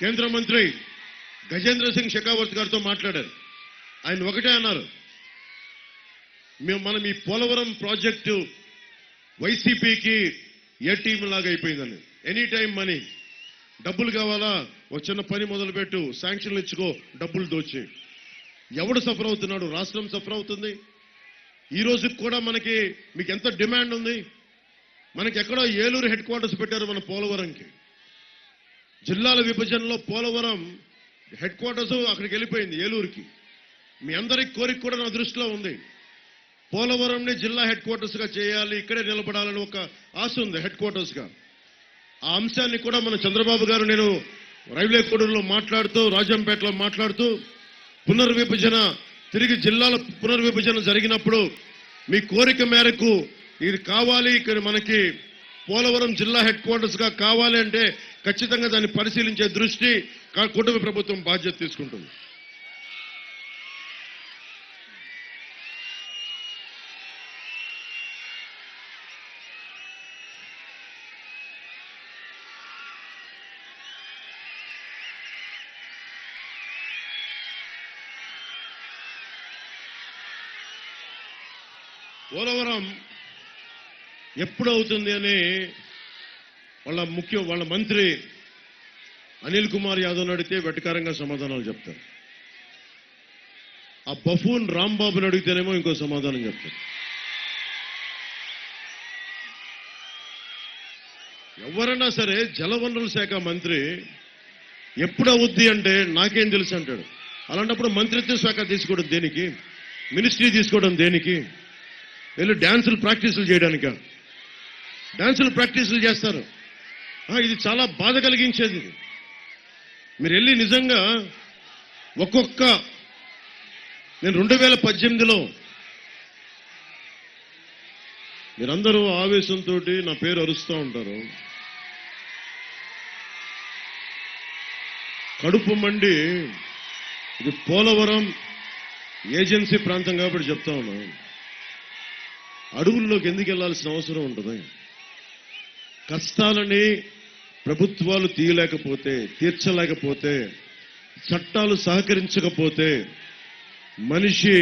కేంద్ర మంత్రి గజేంద్ర సింగ్ షెకావత్ గారితో మాట్లాడారు. ఆయన ఒకటే అన్నారు, మనం ఈ పోలవరం ప్రాజెక్టు వైసీపీకి ఏ టీం లాగా అయిపోయిందని. ఎనీ టైం మనీ, డబ్బులు కావాలా, ఒక చిన్న పని మొదలుపెట్టు, శాంక్షన్లు ఇచ్చుకో, డబ్బులు దోచి. ఎవడు సఫర్ అవుతున్నాడు? రాష్ట్రం సఫర్ అవుతుంది. ఈ రోజుకి కూడా మీకు ఎంత డిమాండ్ ఉంది? మనకి ఎక్కడో ఏలూరు హెడ్ క్వార్టర్స్ పెట్టారు మన పోలవరంకి. జిల్లాల విభజనలో పోలవరం హెడ్ క్వార్టర్స్ అక్కడికి వెళ్ళిపోయింది, ఏలూరుకి. మీ అందరి కోరిక కూడా నా దృష్టిలో ఉంది. పోలవరంని జిల్లా హెడ్ క్వార్టర్స్ గా చేయాలి, ఇక్కడే నిలబడాలని ఒక ఆశ ఉంది హెడ్ క్వార్టర్స్ గా. ఆ అంశాన్ని కూడా మన చంద్రబాబు గారు, నేను రైల్వే కోడూరులో మాట్లాడుతూ, రాజంపేటలో మాట్లాడుతూ, పునర్విభజన తిరిగి జిల్లాల పునర్విభజన జరిగినప్పుడు మీ కోరిక మేరకు ఇది కావాలి, ఇక్కడ మనకి పోలవరం జిల్లా హెడ్ క్వార్టర్స్ గా కావాలి అంటే ఖచ్చితంగా దాన్ని పరిశీలించే దృష్టి కూటమి ప్రభుత్వం బాధ్యత తీసుకుంటుంది. పోలవరం ఎప్పుడవుతుంది అని వాళ్ళ మంత్రి అనిల్ కుమార్ యాదవ్ అడిగితే వెటకారంగా సమాధానాలు చెప్తారు. ఆ బఫూన్ రాంబాబుని అడిగితేనేమో ఇంకో సమాధానం చెప్తారు. ఎవరైనా సరే జలవనరుల శాఖ మంత్రి ఎప్పుడవుద్ది అంటే నాకేం తెలుసు అంటాడు. అలాంటప్పుడు మంత్రిత్వ శాఖ తీసుకోవడం దేనికి? మినిస్ట్రీ తీసుకోవడం దేనికి? వీళ్ళు డాన్సులు ప్రాక్టీసులు చేయడానిక? డాన్సులు ప్రాక్టీసులు చేస్తారు. ఇది చాలా బాధ కలిగించేది. మీరు వెళ్ళి నిజంగా నేను 2018లో మీరందరూ ఆవేశంతో నా పేరు అరుస్తూ ఉంటారు. కడుపు మండి, ఇది పోలవరం ఏజెన్సీ ప్రాంతం కాబట్టి చెప్తా ఉన్నాను. అడవుల్లోకి ఎందుకు వెళ్లాల్సిన అవసరం ఉంటుంది? కష్టాలని ప్రభుత్వాలు తీర్చలేకపోతే, చట్టాలు సహకరించకపోతే మనిషి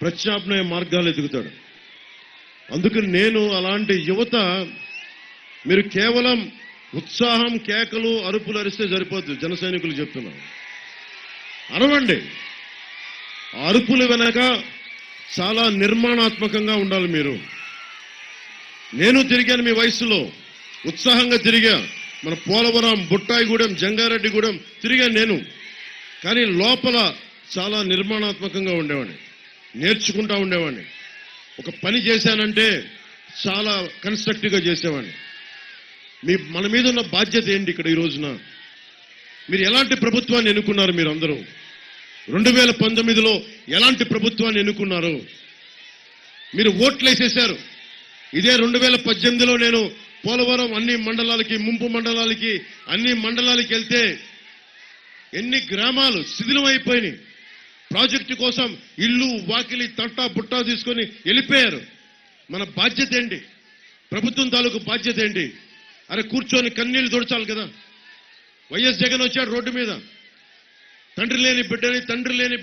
ప్రత్యామ్నాయ మార్గాలు ఎదుగుతాడు. అందుకని నేను అలాంటి యువత, మీరు కేవలం ఉత్సాహం, కేకలు, అరుపులు అరిస్తే సరిపోద్దు. జన సైనికులు చెప్తున్నారు, అరవండి. అరుపుల వెనక చాలా నిర్మాణాత్మకంగా ఉండాలి. నేను తిరిగాను, మీ వయసులో ఉత్సాహంగా తిరిగా. మన పోలవరం, బుట్టాయిగూడెం, జంగారెడ్డిగూడెం తిరిగాను నేను. కానీ లోపల చాలా నిర్మాణాత్మకంగా ఉండేవాడిని, నేర్చుకుంటా ఉండేవాడిని. ఒక పని చేశానంటే చాలా కన్స్ట్రక్టివ్గా చేసేవాడిని. మన మీద ఉన్న బాధ్యత ఏంటి? ఇక్కడ ఈ రోజున మీరు ఎలాంటి ప్రభుత్వాన్ని ఎన్నుకున్నారు? మీరందరూ 2019లో ఎలాంటి ప్రభుత్వాన్ని ఎన్నుకున్నారు? మీరు ఓట్లు వేసేశారు. ఇదే 2018లో నేను పోలవరం అన్ని మండలాలకి, ముంపు మండలాలకి, అన్ని మండలాలకి వెళ్తే ఎన్ని గ్రామాలు శిథిలం అయిపోయినాయి. ప్రాజెక్టు కోసం ఇల్లు, వాకిలి, తట్టా బుట్టా తీసుకొని వెళ్ళిపోయారు. మన బాధ్యత ఏంటి? ప్రభుత్వం తాలూకు బాధ్యత ఏంటి? అరే కూర్చొని కన్నీళ్లు తుడచాలి కదా. వైఎస్ జగన్ వచ్చాడు రోడ్డు మీద, తండ్రి లేని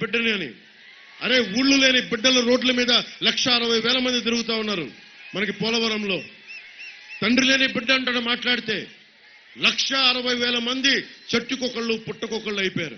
బిడ్డని అని. అరే ఊళ్ళు లేని బిడ్డల రోడ్ల మీద 1,60,000 మంది తిరుగుతా ఉన్నారు మనకి పోలవరంలో. తండ్రి లేని బిడ్డ అంటాడు మాట్లాడితే 1,60,000 మంది చెట్టుకొకళ్ళు పుట్టకొకళ్ళు అయిపోయారు.